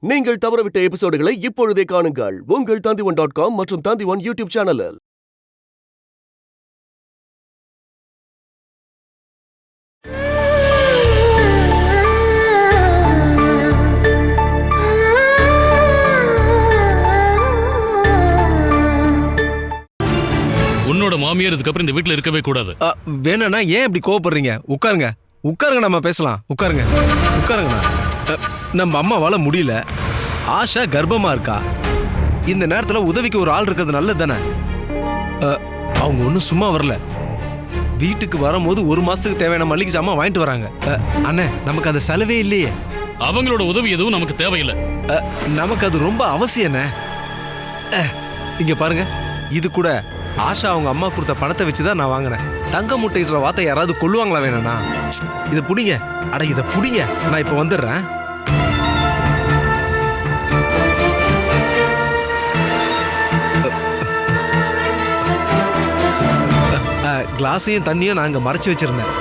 நீங்கள் தவறவிட்ட எபிசோடுகளை இப்பொழுதே காணுங்கள் உங்கள் Tandivan.com மற்றும் Tandivan யூடியூப் சேனலில். உன்னோட மாமியார் இதுக்கப்புறம் இந்த வீட்டுல இருக்கவே கூடாது. வேணா ஏன் இப்படி கோவப்படுறீங்க? உட்காருங்க உட்காருங்க, நம்ம பேசலாம். உட்காருங்க உட்காருங்கண்ணா. நம்ம அம்மாவால முடியல, ஆஷா கர்ப்பமா இருக்கா. இந்த நேரத்துல உதவிக்கு ஒரு ஆள் இருக்கிறது நல்லது தானே. அவங்க ஒன்றும் சும்மா வரல, வீட்டுக்கு வரும்போது ஒரு மாசத்துக்கு தேவையான மளிகை சாமான் வாங்கிட்டு வராங்க. அண்ணே, நமக்கு அந்த செலவே இல்லையே. அவங்களோட உதவி எதுவும் நமக்கு தேவையில்லை. நமக்கு அது ரொம்ப அவசியண்ணே. இங்க பாருங்க, இது கூட ஆஷா அவங்க அம்மா கொடுத்த பணத்தை வச்சுதான் நான் வாங்கினேன். தங்க முட்டையிடுற வார்த்தை யாராவது கொள்ளுவாங்களா? வேணா இதை புடிங்க. அட இதை புடிங்க, நான் இப்ப வந்துடுறேன். கிளாஸையும் தண்ணியும் நான் இங்க மறைச்சு வச்சிருந்தேன்.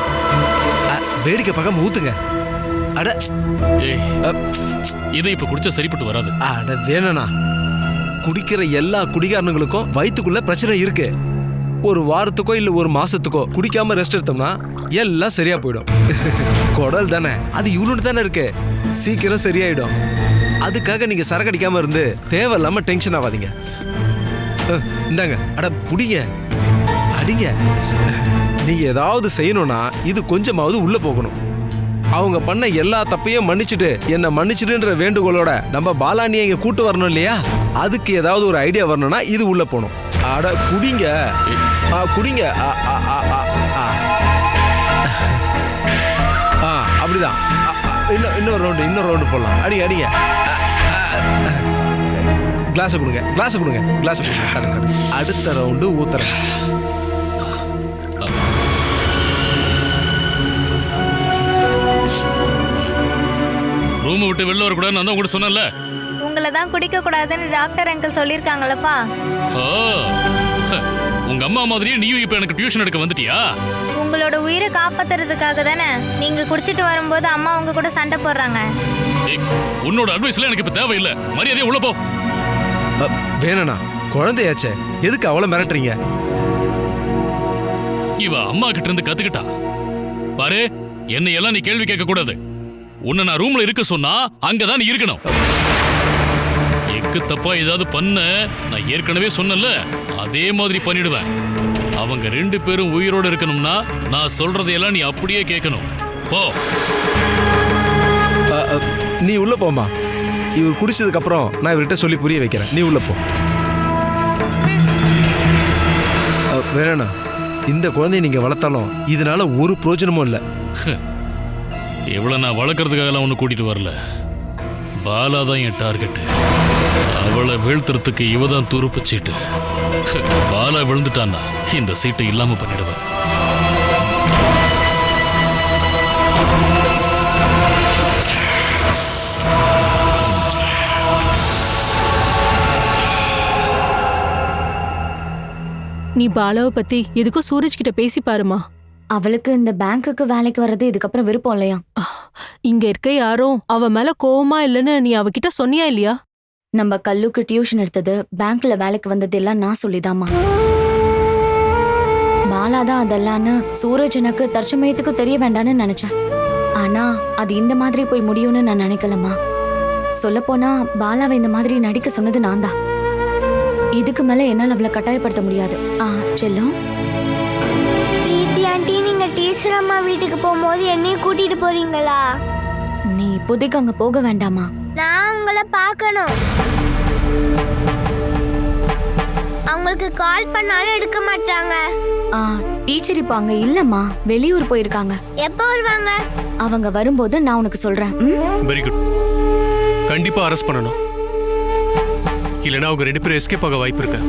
வேடிக்கை பக்கம் ஊத்துங்க. அட இதை இப்ப குடிச்சா சரிப்பட்டு வராது. அட வேணா, குடிக்கிற எல்லா குடிகாரனுங்களுக்கும் வயிற்றுக்குள்ள பிரச்சனை இருக்கு. ஒரு வாரத்துக்கோ இல்ல ஒரு மாசத்துக்கோ குடிக்காம ரெஸ்ட் எடுத்தோம்னா எல்லாம் சரியா போயிடும். குடல் தானே, அது இவ்வளவு தானே இருக்கு, சீக்கிரம் சரியாயிடும். அதுக்காக நீங்க சரக்கு அடிக்காம இருந்து தேவையில்லாம டென்ஷன் ஆகாதீங்க. இந்தாங்க, அட புடிங்க, அடிங்க. நீங்க ஏதாவது செய்யணும்னா இது கொஞ்சமாவது உள்ள போகணும். அவங்க பண்ண எல்லா தப்பையும் மன்னிச்சுட்டு என்ன மன்னிச்சுடுன்ற வேண்டுகோளோட நம்ம பாலானியை இங்க கூட்டு வரணும் இல்லையா? அதுக்கு ஏதாவது ஒரு ஐடியா வரணும்னா இது உள்ள போகணும். அட குடிங்க குடிங்க. அப்படிதான். இன்னொரு ரவுண்டு போடலாம். அடிங்க. கிளாஸை கொடுங்க. அடுத்த ரவுண்டு ஊத்துறேன். ரூமை விட்டு வெளில வரக்கூடாது நான் தான் கூட சொன்னேன்ல. உங்களை தான் குடிக்க கூடாதுன்னு டாக்டர் அங்கிள் சொல்லிருக்காங்களப்பா. உங்க அம்மா மாதிரியே நீயும் இப்ப எனக்கு டியூஷன் எடுக்க வந்துட்டியா? உங்களோட உயிரை காப்பாத்துறதுக்காக தானே. நீங்க குடிச்சிட்டு வரும்போது அம்மா உங்க கூட சண்டை போடுறாங்க. உன்னோட அட்வைஸ்ல எனக்கு இப்ப தேவையில்லை. மரியாதையா உள்ள போ. வேணா, குழந்தையாச்சே, எதுக்கு அவ்வளவு மிரட்டுறீங்க? இவ அம்மா கிட்ட இருந்து கத்துக்கிட்டா பாரு. என்னை எல்லாம் நீ கேள்வி கேட்க கூடாது. உன்னை நான் ரூம்ல இருக்க சொன்னா அங்கதான் நீ இருக்கணும். எக்கு தப்பா ஏதாவது பண்ண நான் ஏற்கனவே சொன்னல, அதே மாதிரி பண்ணிடுவேன். அவங்க 2 பேரும் உயிரோடு இருக்கணும்னா நான் சொல்றதையெல்லாம் நீ அப்படியே கேட்கணும். போ. நீ உள்ள போமா. இவர் குடிச்சதுக்கு அப்புறம் நான் இவர்கிட்ட சொல்லி புரிய வைக்கிறேன். நீ உள்ள போ. வேணா, இந்த குழந்தைய நீங்க வளர்த்தாலும் இதனால ஒரு பிரயோஜனமும் இல்லை. எவ்வளவு நான் வளர்க்கறதுக்காக ஒண்ணு கூட்டிட்டு வரல. பாலா தான் என் டார்கெட். அவளை வீழ்த்துறதுக்கு இவதான் துருப்பு சீட்டு. பாலா விழுந்துட்டான்னா இந்த சீட்டை இல்லாம பண்ணிடுவேன். நீ பாலாவை பத்தி எதுக்கும் சூரஜ் கிட்ட பேசி பாருமா. அவளுக்கு இந்த பேங்க்குக்கு வேலைக்கு வர்றது இதுக்கப்புறம் விருப்பம் இல்லையா? இங்க இருக்க யாரும் அவ மேல கோவமா இல்லைன்னு நீ அவகிட்ட சொன்னியா இல்லையா? நம்ம கல்லுக்கு டியூஷன் எடுத்தது, பேங்க்ல வேலைக்கு வந்தது எல்லாம் நான் சொல்லிதாமா. பாலாதான் அதெல்லாம்னு சூரஜ் எனக்கு தற்சமயத்துக்கு தெரிய வேண்டான்னு நினைச்சேன். ஆனா அது இந்த மாதிரி போய் முடியும்னு நான் நினைக்கலமா. சொல்ல போனா பாலாவை இந்த மாதிரி நடிக்க சொன்னது நான் தான். இதுக்கு மேல என்னால் அவளை கட்டாயப்படுத்த முடியாது. செல்லம், ஆண்டி, நீங்க டீச்சர் அம்மா வீட்டுக்கு போகும்போது என்னையும் கூட்டிட்டு போறீங்களா? நீ இப்போதைக்கு அங்க போக வேண்டாமா. நான் உங்களை பார்க்கணும். அவங்களுக்கு கால் பண்ணாலும் எடுக்க மாட்டாங்க. டீச்சர் இப்ப அங்க இல்லம்மா, வெளியூர் போயிருக்காங்க. எப்போ வருவாங்க? அவங்க வரும்போது நான் உனக்கு சொல்றேன். Very good. கண்டிப்பா அரெஸ்ட் பண்ணணும். இல்லைன்னா அவங்க 2 பேரும் எஸ்கேப் ஆக வாய்ப்பு இருக்கு.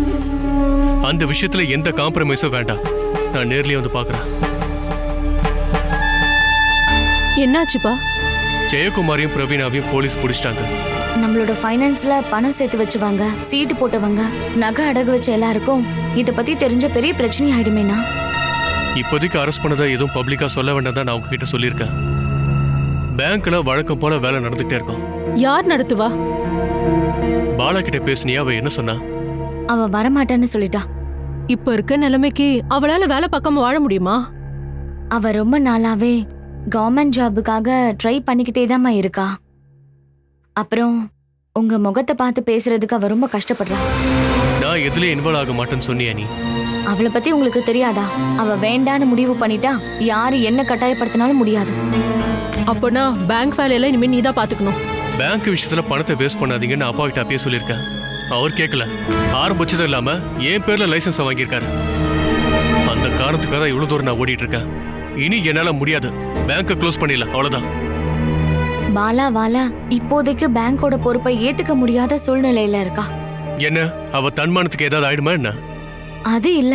அந்த விஷயத்துல எந்த காம்ப்ரமைஸும் வேண்டாம். நான் நேர்லயே வந்து பாக்குறேன். என்னாச்சுப்பா? ஜெயக்குமாரையும் பிரவீனாவையும் போலீஸ் பிடிச்சிட்டாங்க. நம்மளோட ஃபைனான்ஸ்ல பணம் சேர்த்து வச்சுவாங்க, சீட்டு போட்டவங்க, நகை அடகு வச்ச எல்லாருக்கும் இத பத்தி தெரிஞ்ச பெரிய பிரச்சனை ஆயிடுமேனா? இப்போதைக்கு அரெஸ்ட் பண்ணதை எதுவும் பப்ளிக்கா சொல்ல வேண்டாம் தான் நான் உங்ககிட்ட சொல்லியிருக்கேன். பேங்க்ல வழக்கம் போல வேலை நடந்துகிட்டே இருக்கும். யார் நடத்துவா? பாலா கிட்ட பேசினியா? அவ என்ன சொன்னா? அவ வரமாட்டான்னு சொல்லிட்டா. இப்ப இருக்க நிலைமைக்கு அவளால வேலை பார்க்காம வாழ முடியுமா? அவ ரொம்ப நாளாவே கவர்மெண்ட் ஜாபுக்காக ட்ரை பண்ணிக்கிட்டே தாம்மா இருக்கா. அப்புறம் உங்க முகத்தை பார்த்து பேசுறதுக்கு அவ ரொம்ப கஷ்டப்படுறா. நான் எதுலயும் இன்வால்வ் ஆக மாட்டேன்னு சொன்னியா நீ? அவளை பத்தி உங்களுக்கு தெரியாதா? அவ வேண்டான்னு முடிவு பண்ணிட்டா யாரு என்ன கட்டாயப்படுத்தினாலும் முடியாது. அப்பனா பேங்க் வேலையெல்லாம் இனிமே நீதான் பாத்துக்கணும். பேங்க் விஷயத்துல பணத்தை வேஸ்ட் பண்ணாதீங்கன்னு அப்பா கிட்ட அப்பயே சொல்லியிருக்கேன். அவர் கேட்கல. ஆரம்பிச்சதும் இல்லாம என் பேர்ல லைசன்ஸ் வாங்கியிருக்காரு. அந்த காரணத்துக்காக தான் இவ்வளவு தூரம் நான் ஓடிட்டு இருக்கேன். இனி என்னால முடியாது. பேங்கை க்ளோஸ் பண்ணிடலாம், அவ்வளவுதான். பாலா இப்போதைக்கு பேங்கோட பொறுப்பை ஏத்துக்க முடியாத சூழ்நிலையில இருக்கா. என்ன அவ தன்மானத்துக்கு ஏதாவது ஆயிடுமா என்ன? அது இல்ல,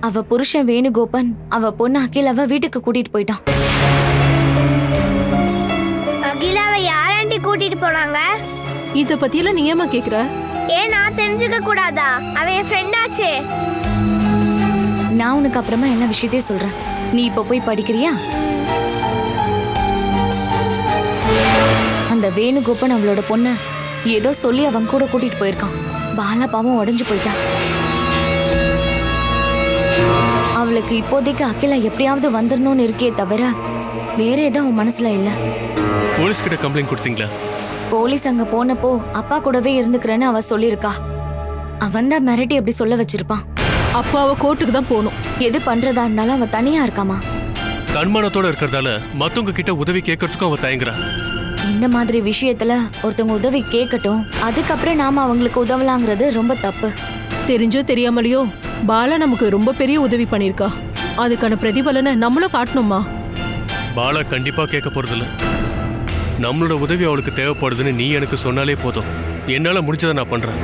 அவ புருஷன் வேணுகோபன் அவ பொண்ணு அகிலாவை வீட்டுக்கு கூட்டிட்டு போயிட்டான். அகிலாவை யாராண்டி கூட்டிட்டு போனாங்க? இத பத்தியெல்லாம் நீ ஏமா கேக்குற? ஏன் நான் தெரிஞ்சுக்க கூடாதா? அவன் என் ஃப்ரெண்ட் ஆச்சே. நான் உனக்கு அப்புறமா எல்லா விஷயத்தையும் சொல்றேன். நீ இப்ப போய் படிக்கிறியா? அந்த வேணுகோபன் அவளோட பொண்ண ஏதோ சொல்லி அவன் கூட கூட்டிட்டு போயிருக்கான். பாலா பாவம் உடைஞ்சு போயிட்டான். அவளுக்கு இப்போதைக்கு அகிலா எப்படியாவது வந்துடணும்னு இருக்கே தவிர வேற ஏதோ அவன் மனசுல இல்ல. போலீஸ் கிட்ட கம்ப்ளைண்ட் கொடுத்தீங்களா? போலீஸ் அங்க போனப்போ அப்பா கூடவே இருந்துக்கிறேன்னு அவ சொல்லியிருக்கா. அவன் தான் மிரட்டி எப்படி சொல்ல வச்சிருப்பான். அப்போ அவ கோர்ட்டுக்கு தான் போகணும். எது பண்றதா இருந்தாலும் அவ தனியா இருக்காமா. தன்மானத்தோட இருக்கிறதால மத்தவங்க கிட்ட உதவி கேட்கறதுக்கும் அவ தயங்குறா. இந்த மாதிரி விஷயத்துல ஒருத்தவங்க உதவி கேட்கட்டும், அதுக்கப்புறம் நாம அவங்களுக்கு உதவலாங்கிறது ரொம்ப தப்பு. தெரிஞ்சோ தெரியாமலையோ பாலா நமக்கு ரொம்ப பெரிய உதவி பண்ணிருக்கா. அதுக்கான பிரதிபலனை நம்மளும் காட்டணுமா? பாலா கண்டிப்பா கேட்க போறதில்ல. நம்மளோட உதவி அவளுக்கு தேவைப்படுதுன்னு நீ எனக்கு சொன்னாலே போதும். என்னால முடிஞ்சதை நான் பண்றேன்.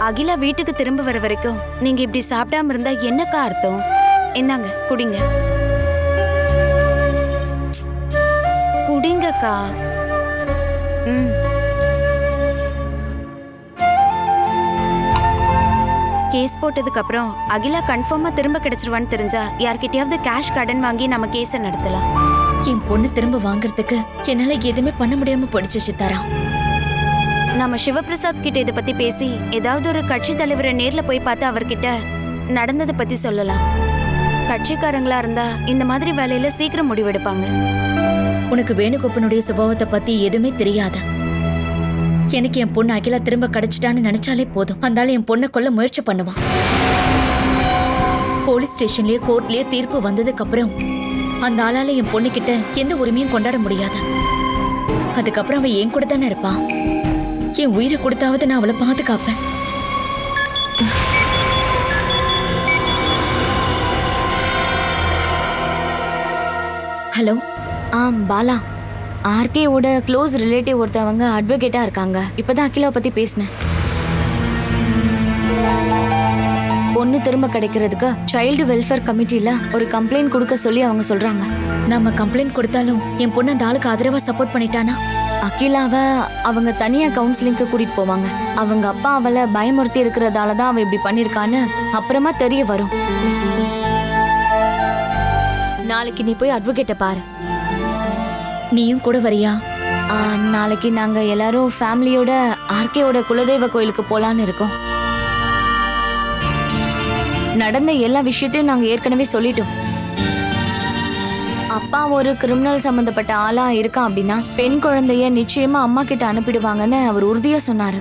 அகிலா வீட்டுக்கு திரும்ப வர வரைக்கும் நீங்க இப்படி சாப்பிடாம இருந்தா என்னக்கா அர்த்தம்? இந்தாங்க குடிங்க. குடிங்கக்கா. கேஸ் போட்டதுக்கு அப்புறம் அகிலா கன்ஃபார்மா திரும்ப கிடைச்சிருவான்னு தெரிஞ்சா யார்கிட்டயாவது கேஷ் கடன் வாங்கி நம்ம கேஸை நடத்தலாம். என் பொண்ணு திரும்ப வாங்குறதுக்கு என்னால எதுவுமே பண்ண முடியாம போயிடுச்சு சித்தாரா. நம்ம சிவபிரசாத் கிட்ட இதை பத்தி பேசி ஏதாவது ஒரு கட்சி தலைவரை நேர்ல போய் பார்த்து அவர்கிட்ட நடந்ததை பத்தி சொல்லலாம். கட்சிக்காரங்களா இருந்தா இந்த மாதிரி வேலையில சீக்கிரம் முடிவெடுப்பாங்க. உனக்கு வேணுகோப்பனுடைய சுபாவத்தை பத்தி எதுவுமே தெரியாது. எனக்கு என் பொண்ணு அகிலா திரும்ப கிடைச்சிட்டான்னு நினைச்சாலே போதும். அந்த என் பொண்ணை கொல்ல முயற்சி பண்ணுவான். போலீஸ் ஸ்டேஷன்லயே கோர்ட்லயே தீர்ப்பு வந்ததுக்கு அப்புறம் அந்த ஆளால என் பொண்ணு கிட்ட எந்த உரிமையும் கொண்டாட முடியாது. அதுக்கப்புறம் அவன் என் கூட தானே இருப்பான். என் உயிரை கொடுத்தாவது நான் அவளை பாதுகாப்பேன். ஹலோ. பாலா, ஆர்கேவோட க்ளோஸ் ரிலேட்டிவ் ஒருத்தவங்க அட்வொகேட்டா இருக்காங்க. இப்பதான் அகிலாவை பத்தி பேசினேன். பொண்ணு திரும்ப கிடைக்கிறதுக்கு சைல்டு வெல்ஃபேர் கமிட்டில ஒரு கம்ப்ளைண்ட் கொடுக்க சொல்லி அவங்க சொல்றாங்க. நம்ம கம்ப்ளைண்ட் கொடுத்தாலும் என் பொண்ணு அந்த ஆளுக்கு ஆதரவா சப்போர்ட் பண்ணிட்டானா? அகிலாவை அவங்க தனியா கவுன்சிலிங்க்கு கூட்டிட்டு போவாங்க. அவங்க அப்பா அவளை பயமுறுத்தி இருக்கிறதால தான் அவ இப்படி பண்ணிருக்கான்னு அப்புறமா தெரிய வரும். நாளைக்கு நீ போய் அட்வொகேட்டை பாரு. நீயும் கூட வரியா? நாளைக்கு நாங்க எல்லாரும் ஃபேமிலியோட ஆர்கேவோட குலதெய்வ கோயிலுக்கு போலான்னு இருக்கோம். நடந்த எல்லா விஷயத்தையும் நாங்க ஏற்கனவே சொல்லிட்டோம். அப்பா ஒரு கிரிமினல் சம்பந்தப்பட்ட ஆளா இருக்கான் அப்படின்னா பெண் குழந்தைய நிச்சயமா அம்மா கிட்ட அனுப்பிடுவாங்கன்னு அவர் உறுதியா சொன்னாரு.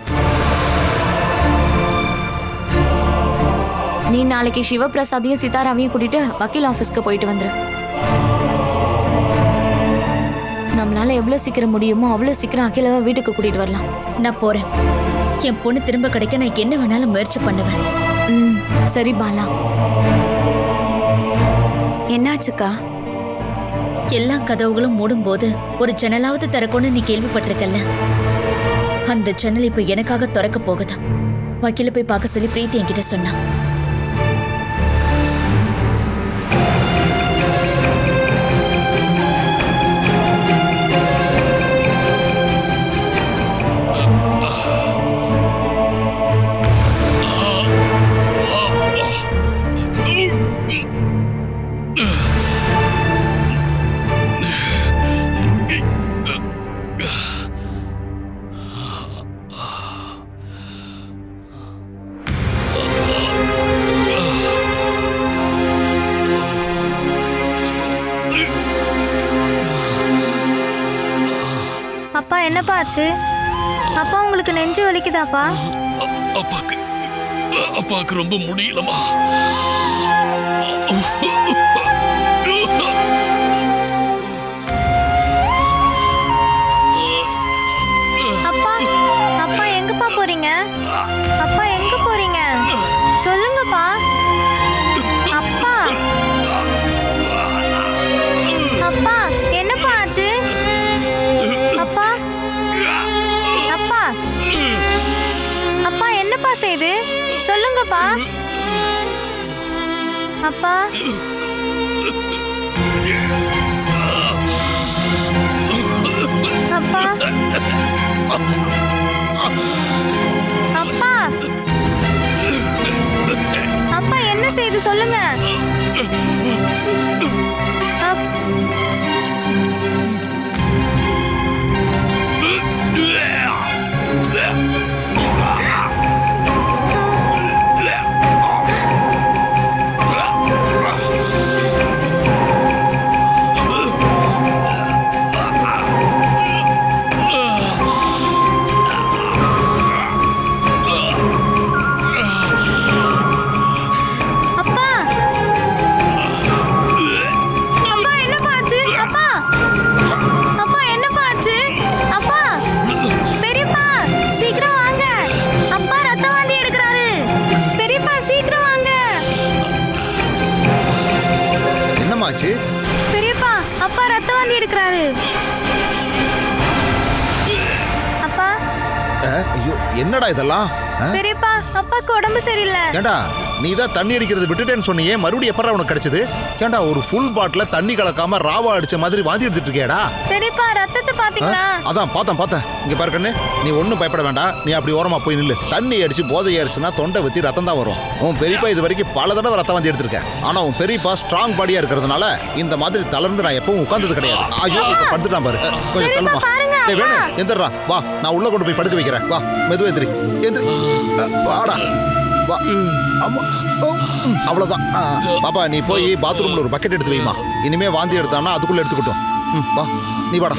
நீ நாளைக்கு சிவபிரசாதையும் சித்தாராவையும் கூட்டிட்டு வக்கீல் ஆபீஸ்க்கு போயிட்டு வந்துரு. நம்மளால எவ்வளவு சீக்கிரம் முடியுமோ அவ்வளவு சீக்கிரம் அகிலாவை வீட்டுக்கு கூட்டிட்டு வரலாம். நான் போறேன். என் பொண்ணு திரும்ப கிடைக்க நான் என்ன வேணாலும் முயற்சி பண்ணுவேன். சரி பாலா. என்னாச்சுக்கா? எல்லா கதவுகளும் மூடும் போது ஒரு ஜன்னலாவது திறக்கும்னு நீ கேள்விப்பட்டிருக்கல? அந்த ஜன்னல் இப்ப எனக்காக திறக்க போகுது. வக்கீல போய் பார்க்க சொல்லி பிரீத்தி என்கிட்ட சொன்னா. அப்பா என்னப்பா ஆச்சு? அப்பா உங்களுக்கு நெஞ்சு வலிக்குதாப்பா? அப்பாக்கு ரொம்ப முடியலமா. அப்பா அப்பா எங்கப்பா போறீங்க? அப்பா எங்க போறீங்க? சொல்லுங்கப்பா. அப்பா அப்பா என்னப்பா ஆச்சு? அப்பா அப்பா அப்பா என்னப்பா செய்து? சொல்லுங்கப்பா. அப்பா அப்பா அப்பா அப்பா என்ன செய்து சொல்லுங்க. பெரியப்பா அப்பா ரத்த வாந்தி எடுக்கிறாரு. அப்பா ஐயோ என்னடா இதெல்லாம்? பெரியப்பா அப்பாக்கு உடம்பு சரியில்லை. ஏண்டா நீ தான் தண்ணி அடிக்கிறது விட்டுட்டேன்னு சொன்னியே, மறுபடியும் எப்பறா உனக்கு கிடைச்சது? ஏண்டா ஒரு ஃபுல் பாட்டில தண்ணி கலக்காம ராவா அடிச்ச மாதிரி வாந்தி எடுத்துட்டு இருக்கியாடா? பெரியப்பா ரத்தத்தை பாத்தீங்களா? அதான் பார்த்தேன். இங்க பாரு கண்ணு, நீ ஒன்னும் பயப்பட வேண்டாம். நீ அப்படி ஓரமா போய் நில்லு. தண்ணி அடிச்சு போதை ஏறிச்சுன்னா தொண்டை வத்தி ரத்தம் தான் வரும். உன் பெரியப்பா இது வரைக்கும் பல தடவை ரத்தம் வாந்தி எடுத்திருக்கேன். ஆனா உன் பெரியப்பா ஸ்ட்ராங் பாடியா இருக்கிறதுனால இந்த மாதிரி தளர்ந்து நான் எப்பவும் உட்கார்ந்தது கிடையாது. ஐயோ படுத்துட்டான் பாரு. கொஞ்சம் தள்ளுமா. வேணும் எந்திரா, வா நான் உள்ள கொண்டு போய் படுக்க வைக்கிறேன். வா மெதுவா எந்திரி வாடா வா. அம்மா அவ்வளவுதான். பாப்பா நீ போய் பாத்ரூம்ல ஒரு பக்கெட் எடுத்து வைமா. இனிமே வாந்தி எடுத்தானா அதுக்குள்ள எடுத்துக்கிட்டோம். வா நீ வாடா.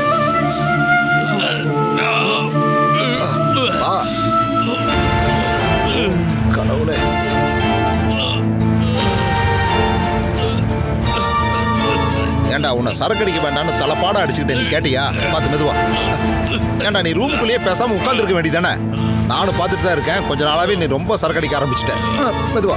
கடவுளே. ஏண்டா உன்னை சரக்கடிக்க வேண்டான்னு தலைப்பாடா அடிச்சுக்கிட்டே நீ கேட்டியா? பார்த்து மெதுவா. ஏண்டா நீ ரூமுக்குள்ளேயே பேசாம உட்கார்ந்துருக்க வேண்டியதானே? நானும் பார்த்துட்டு தான் இருக்கேன். கொஞ்ச நாளாவே நீ ரொம்ப சரக்கடிக்க ஆரம்பிச்சிட்ட. மெதுவா.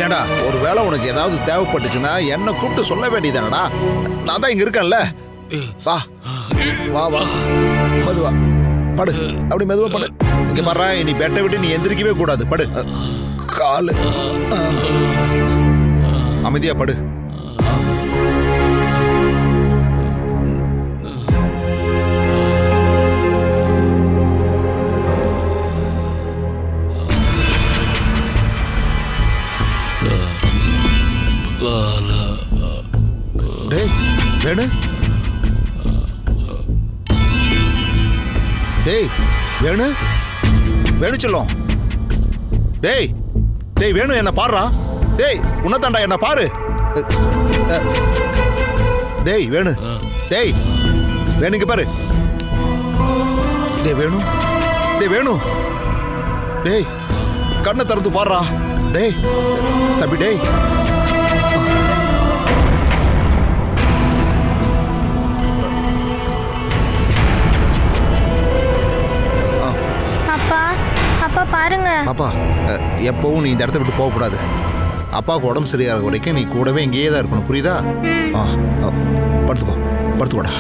ஏண்டா ஒருவேளை உனக்கு ஏதாவது தேவைப்பட்டுச்சுன்னா என்ன கூப்பிட்டு சொல்ல வேண்டியதானடா? நான் தான் இங்க இருக்கேன்ல. வா வா வா மெதுவா படு. அப்படி மெதுவா படு. இங்க பாரு, நீ பெட்டை விட்டு நீ எந்திரிக்கவே கூடாது. படு. காலு அமைதியா படு. டேய் வேணு, டேய் வேணு, வேணு சொல்லும். டேய் டேய் வேணு என்ன பாருடா. டேய் உன்னதாண்டா என்ன பாரு. டேய் வேணு, டேய் வேணுங்க பாரு. டேய் வேணு, டேய் வேணு, டேய் கண்ணை திறந்து பாருடா. டேய் தம்பி, டேய் அப்பா பாருங்க. பாப்பா எப்பவும் நீ இந்த இடத்த விட்டு போக கூடாது. அப்பாவுக்கு உடம்பு சரியாகிற வரைக்கும் நீ கூடவே இங்கேயே தான் இருக்கணும், புரியுதா? படுத்துக்கோ, படுத்துக்கோடா.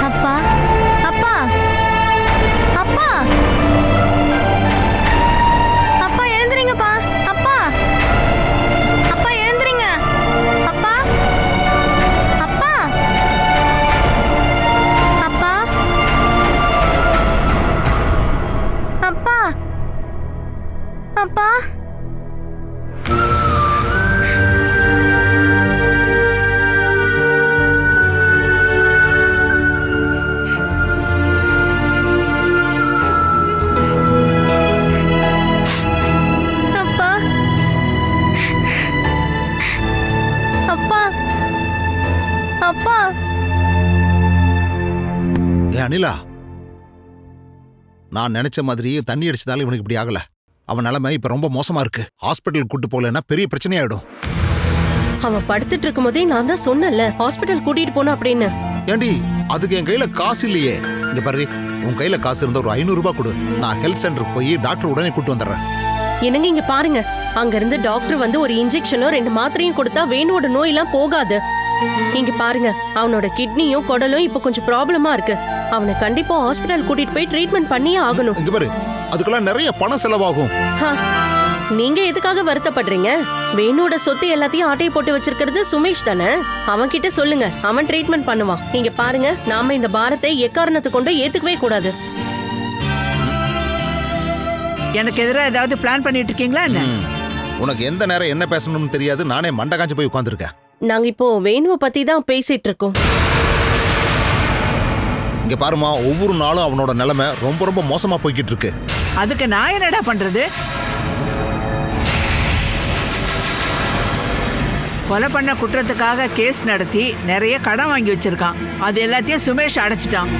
அப்பா அப்பா அப்பா அப்பா எழுந்திரீங்கப்பா. அப்பா அப்பா எழுந்திரீங்க. அப்பா அப்பா ஏ அனிலா, நான் நினைச்ச மாதிரியே தண்ணி அடிச்சதால இவனுக்கு இப்படி ஆகல. அவன் நிலைமை இப்ப ரொம்ப மோசமா இருக்கு. ஹாஸ்பிட்டல் கூட்டு போகலன்னா பெரிய பிரச்சனையாயிடும். அவன் படுத்துட்டு இருக்கும் போதே நான் தான் சொன்னேன்ல ஹாஸ்பிட்டல் கூட்டிட்டு போன அப்படின்னு. ஏண்டி, அதுக்கு என் கையில காசு இல்லையே. இங்க பாரு, உன் கையில காசு இருந்தா ஒரு 500 ரூபாய் கொடு. நான் ஹெல்த் சென்டருக்கு போய் டாக்டர் உடனே கூட்டு வந்துடுறேன். என்னங்க இங்க பாருங்க, அங்க இருந்து டாக்டர் வந்து ஒரு இன்ஜெக்ஷனோ 2 மாத்திரையும் கொடுத்தா வேணுவோட நோயெல்லாம் போகாது. இங்க பாருங்க, அவனோட கிட்னியும் குடலும் இப்ப கொஞ்சம் ப்ராப்ளமா இருக்கு. அவனை கண்டிப்பா ஹாஸ்பிட்டல் கூட்டிட்டு போய் ட்ரீட்மெண்ட் பண்ணியே ஆகணும். இங்க பாரு, அதுக்கெல்லாம் நிறைய பணம் செலவாகும். நீங்க எதுக்காக வருத்தப்படுறீங்க? வேணுவோட சொத்து எல்லாத்தையும் ஆட்டையை போட்டு வச்சிருக்கிறது சுமேஷ் தானே. அவன் கிட்ட சொல்லுங்க, அவன் ட்ரீட்மெண்ட் பண்ணுவான். நீங்க பாருங்க, நாம இந்த பாரத்தை எக்காரணத்தை கொண்டு ஏத்துக்கவே கூடாது. எனக்கு எதிராக ஏதாவது பிளான் பண்ணிட்டு இருக்கீங்களா என்ன? உனக்கு எந்த நேரம் என்ன பேசணும்னு தெரியாது. நானே மண்டை காஞ்சு போய் உட்கார்ந்துருக்கேன். நாங்க இப்போ வேணுவை பத்தி தான் பேசிட்டு இருக்கோம். இங்க பாருமா, ஒவ்வொரு நாளும் அவனோட நிலைமை ரொம்ப ரொம்ப மோசமா போய்கிட்டு இருக்கு. அதுக்கு நான் என்னடா பண்றது? கொலை பண்ண குற்றத்துக்காக கேஸ் நடத்தி நிறைய கடன் வாங்கி வச்சிருக்கான். அது எல்லாத்தையும் சுமேஷ் அடைச்சிட்டான்.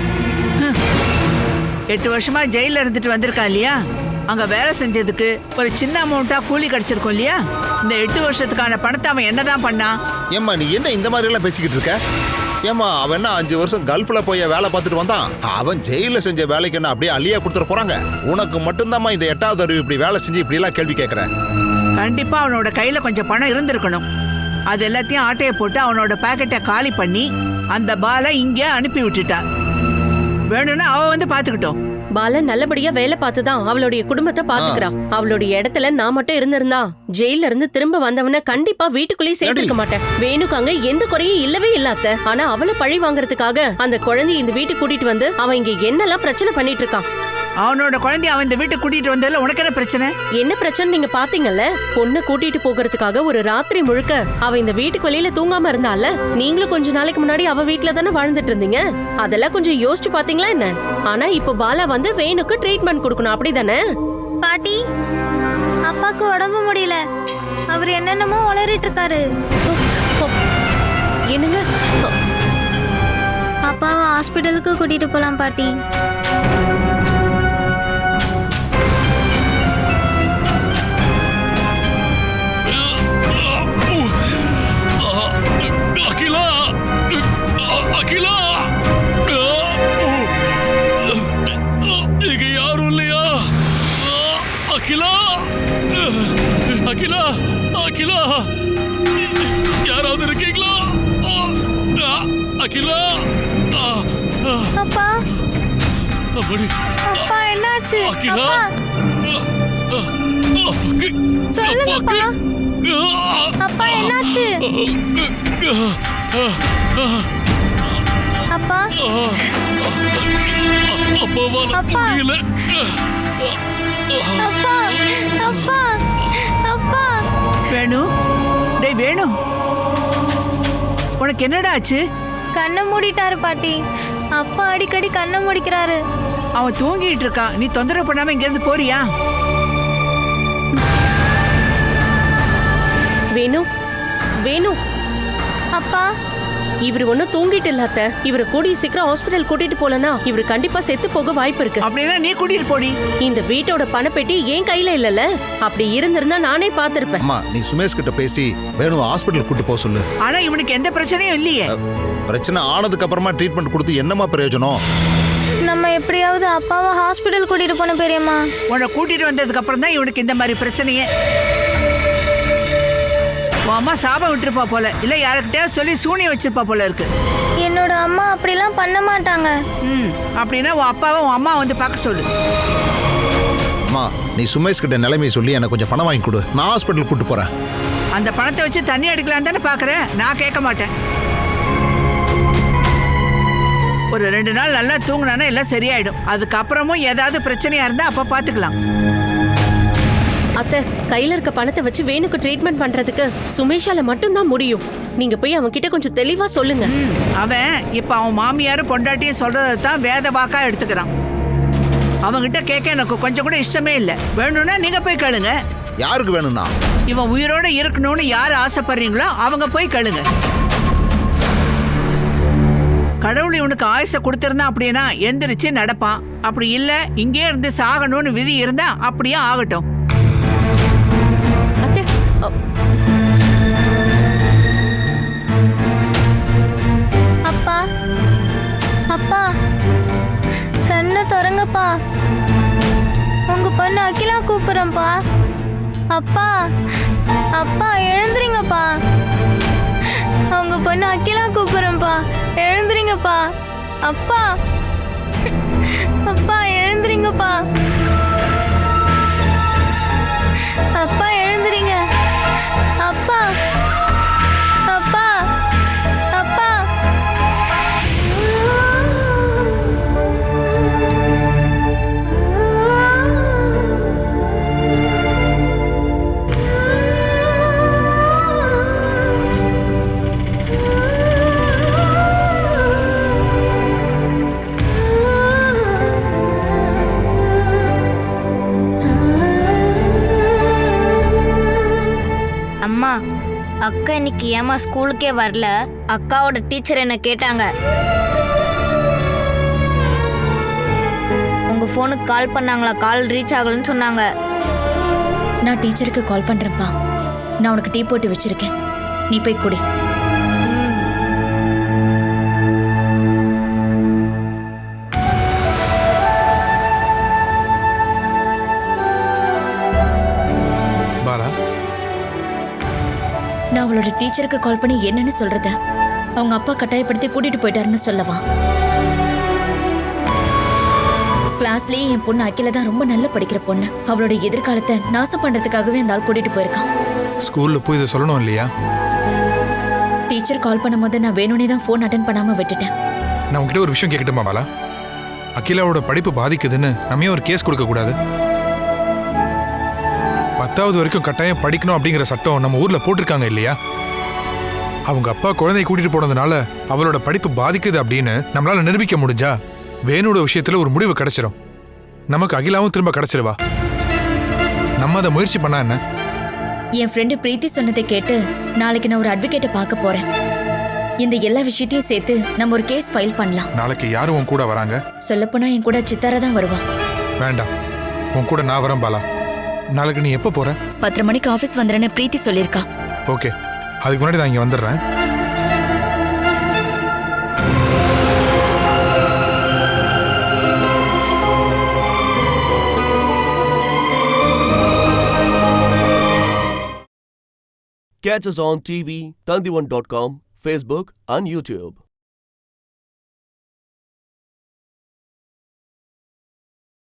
8 வருஷமா ஜெயில இருந்துட்டு வந்திருக்கான் இல்லையா? அங்க வேலை செஞ்சதுக்கு ஒரு சின்ன அமௌண்ட்டா கூலி கிடைச்சிருக்கும் இல்லையா? இந்த 8 வருஷத்துக்கான பணத்தை அவன் என்னதான் பண்ணான்? ஏம்மா, நீ என்ன இந்த மாதிரி எல்லாம் பேசிக்கிட்டு இருக்க? ஏம்மா, அவன் என்ன 5 வருஷம் கல்ஃப்ல போய் வேலை பார்த்துட்டு வந்தான்? அவன் ஜெயில செஞ்ச வேலைக்கு என்ன அப்படியே அள்ளியா கொடுத்துட போறாங்க? உனக்கு மட்டும்தாம்மா இந்த 8வது அறிவு இப்படி வேலை செஞ்சு இப்படி எல்லாம் கேள்வி கேட்கற. கண்டிப்பா அவனோட கையில கொஞ்சம் பணம் இருந்திருக்கணும். அது எல்லாத்தையும் ஆட்டையை போட்டு அவனோட பாக்கெட்டை காலி பண்ணி அந்த பாலை இங்கே அனுப்பி விட்டுட்டான். வேணும்னா அவ வந்து பாத்துக்கிட்டோம். பாலன் நல்லபடியா வேலை பார்த்துதான் அவளுடைய குடும்பத்தை பாத்துக்கிறா. அவளுடைய இடத்துல நான் மட்டும் இருந்திருந்தா ஜெயில இருந்து திரும்ப வந்தவன கண்டிப்பா வீட்டுக்குள்ளேயே சேர்த்துக்க மாட்டேன். வேணுக்கு அங்க எந்த குறையும் இல்லவே இல்லாத. ஆனா அவளை பழி வாங்குறதுக்காக அந்த குழந்தைய இந்த வீட்டுக்கு கூட்டிட்டு வந்து அவன் இங்க என்னெல்லாம் பிரச்சனை பண்ணிட்டு இருக்கான். அவனோட குழந்தைய அவன் இந்த வீட்டுக்கு கூட்டிட்டு வந்ததுல உனக்கு என்ன பிரச்சனை? என்ன பிரச்சனை நீங்க பாத்தீங்கல்ல? பொண்ணு கூட்டிட்டு போகிறதுக்காக ஒரு ராத்திரி முழுக்க அவ இந்த வீட்டுக்கு வெளியில தூங்காம இருந்தால. நீங்களும் கொஞ்ச நாளைக்கு முன்னாடி அவ வீட்டுல தானே வாழ்ந்துட்டு இருந்தீங்க. அதெல்லாம் கொஞ்சம் யோசிச்சு பாத்தீங்களா என்ன? ஆனா இப்ப பாலா வந்து வேணுக்கு ட்ரீட்மெண்ட் கொடுக்கணும், அப்படிதானே? பாட்டி, அப்பாக்கு உடம்பு முடியல. அவர் என்னென்னமோ உளறிட்டு இருக்காரு. என்னங்க? அப்பாவை ஹாஸ்பிட்டலுக்கு கூட்டிட்டு போலாம் பாட்டி. அகிலா, அகிலா, இங்க யாரும் இல்லையா? அகிலா, அகிலா, அகிலா, யாராவது இருக்கீங்களா? அகிலா, அப்பா, அப்படி அப்பா என்னாச்சு? அகிலா, சொல்லுங்கப்பா. அப்பா என்னாச்சு? அப்பா, அப்பா, அப்பா, அப்பா, அப்பா. வேணு, டேய் வேணு, உனக்கு என்னடா ஆச்சு? கண்ணை மூடிட்டாரு பாட்டி. அப்பா அடிக்கடி கண்ணை மூடிக்கிறாரு. அவன் தூங்கிட்டு இருக்கான். நீ தொந்தரவு பண்ணாம இங்க இருந்து போறியா? வேணு, வேணு. அப்பா, இவரு ஒன்னும் தூங்கிட்டு இல்லாத. இவரை கூடிய சீக்கிரம் ஹாஸ்பிட்டல் கூட்டிட்டு போலனா இவரு கண்டிப்பா செத்து போக வாய்ப்பு இருக்கு. அப்படின்னா நீ கூட்டிட்டு போடி. இந்த வீட்டோட பணப்பெட்டி என் கையில இல்லல. அப்படி இருந்திருந்தா நானே பாத்திருப்பேன். அம்மா, நீ சுமேஷ் கிட்ட பேசி வேணு ஹாஸ்பிட்டல் கூட்டு போக சொல்லு. ஆனா இவனுக்கு எந்த பிரச்சனையும் இல்லையே. பிரச்சனை ஆனதுக்கு அப்புறமா ட்ரீட்மெண்ட் கொடுத்து என்னமா பிரயோஜனம்? நம்ம எப்படியாவது அப்பாவை ஹாஸ்பிட்டல் கூட்டிட்டு போன பெரியம்மா. உன்னை கூட்டிட்டு வந்ததுக்கு அப்புறம் தான் இவனுக்கு இந்த மாதிரி பிரச்சனையே. உன் அம்மா சாபம் விட்டுருப்பா போல, இல்ல யாருக்கிட்டயா சொல்லி சூனியம் வச்சிருப்பா போல இருக்கு. என்னோட அம்மா அப்படிலாம் பண்ண மாட்டாங்க. அப்படின்னா உன் அப்பாவை உன் அம்மா வந்து பார்க்க சொல்லு. அம்மா, நீ சுமேஷ் கிட்ட நிலைமையை சொல்லி எனக்கு கொஞ்சம் பணம் வாங்கி கொடு. நான் ஹாஸ்பிட்டல் கூட்டு போறேன். அந்த பணத்தை வச்சு தண்ணி அடிக்கலாம் தானே பாக்குறேன். நான் கேட்க மாட்டேன். ஒரு 2 நாள் நல்லா தூங்கினானா எல்லாம் சரியாயிடும். அதுக்கப்புறமும் ஏதாவது பிரச்சனையா இருந்தா அப்ப பாத்துக்கலாம். அத்தை, கையில இருக்க பணத்தை வச்சு வேணுக்கு ட்ரீட்மெண்ட் பண்றதுக்கு சுமேஷால மட்டும்தான் முடியும். நீங்க போய் அவன் கிட்ட கொஞ்சம் தெளிவா சொல்லுங்க. அவன் இப்ப அவன் மாமியாரும் பொண்டாட்டியும் சொல்றதான் வேத வாக்கா எடுத்துக்கிறான். அவங்கிட்ட கேட்க எனக்கு கொஞ்சம் கூட இஷ்டமே இல்லை. வேணும்னா நீங்க போய் கேளுங்க. யாருக்கு வேணும்னா? இவன் உயிரோட இருக்கணும்னு யார் ஆசைப்படுறீங்களோ அவங்க போய் கேளுங்க. கடவுள் இவனுக்கு ஆயுச கொடுத்திருந்தான் அப்படின்னா எந்திரிச்சு நடப்பான். அப்படி இல்ல இங்கே இருந்து சாகணும்னு விதி இருந்தா அப்படியே ஆகட்டும். அத்தை, அப்பா அப்பா கண்ணை திறங்கப்பா. உங்க பொண்ணு அகிலா கூப்பிடுறேன்ப்பா. அப்பா அப்பா எழுந்துறீங்கப்பா. உங்க பொண்ணு அகிலா கூப்பிடுறேன்ப்பா. எழுந்துறீங்கப்பா. அப்பா அப்பா எழுந்துறீங்கப்பா. அப்பா எழுந்துறீங்க. அப்பா அப்பா அப்பா. அம்மா, அக்கா இன்னைக்கு ஏமா ஸ்கூலுக்கே வரல? அக்காவோட டீச்சர் என்ன கேட்டாங்க. உங்க போனுக்கு கால் பண்ணாங்களா? கால் ரீச் ஆகலன்னு சொன்னாங்க. நான் டீச்சருக்கு கால் பண்றேன்ப்பா. நான் உனக்கு டீ போட்டு வச்சிருக்கேன், நீ போய் குடி. பாலா, நான் அவளோட டீச்சருக்கு கால் பண்ணி என்னன்னு சொல்றது? அவங்க அப்பா கட்டாயப்படுத்தி கூட்டிட்டு போயிட்டாருன்னு சொல்லவா? கிளாஸ்லயே என் பொண்ணு அகில தான் ரொம்ப நல்லா படிக்கிற பொண்ணு. அவளோட எதிர்காலத்தை நாசம் பண்றதுக்காகவே அந்த ஆள் கூட்டிட்டு போயிருக்கான். ஸ்கூல்ல போய் இதை சொல்லணும் இல்லையா? டீச்சர் கால் பண்ணும்போது நான் வேணும்னே தான் ஃபோன் அட்டென்ட் பண்ணாம விட்டுட்டேன். நான் உங்ககிட்ட ஒரு விஷயம் கேட்கட்டுமா பாலா? அகிலாவோட படிப்பு பாதிக்குதுன்னு நம்ம ஒரு கேஸ் கொடுக்க கூடாது? 10வது வரைக்கும் கட்டாயம் படிக்கணும் அப்படிங்கிற சட்டம் நம்ம ஊர்ல போட்டிருக்காங்க இல்லையா? அவங்க அப்பா குழந்தையை கூட்டிட்டு போனதுனால அவளோட படிப்பு பாதிக்குது அப்படின்னு நம்மளால நிரூபிக்க முடிஞ்சா வேணுட விஷயத்துல ஒரு முடிவு கிடைச்சிடும். நமக்கு அகிலாவும் திரும்ப கிடைச்சிருவா. நம்ம அதை முயற்சி பண்ணா என்ன? என் ஃப்ரெண்டு பிரீத்தி சொன்னதை கேட்டு நாளைக்கு நான் ஒரு அட்வொகேட்டை பார்க்க போறேன். இந்த எல்லா விஷயத்தையும் சேர்த்து நம்ம ஒரு கேஸ் ஃபைல் பண்ணலாம். நாளைக்கு யாரும் உன் கூட வராங்க? சொல்லப்போனா என் கூட சித்தாரா தான் வருவா. வேண்டாம், உன் கூட நான் வரேன் பாலா. நாளைக்கு நீ எப்போ போற? 10:30 மணிக்கு ஆஃபீஸ் வந்துறேன்னு பிரீத்தி சொல்லியிருக்கா. ஓகே, அதுக்கு முன்னாடி நான் இங்க வந்துடுறேன். Catch us on TV, Tandivan.com, Facebook and YouTube.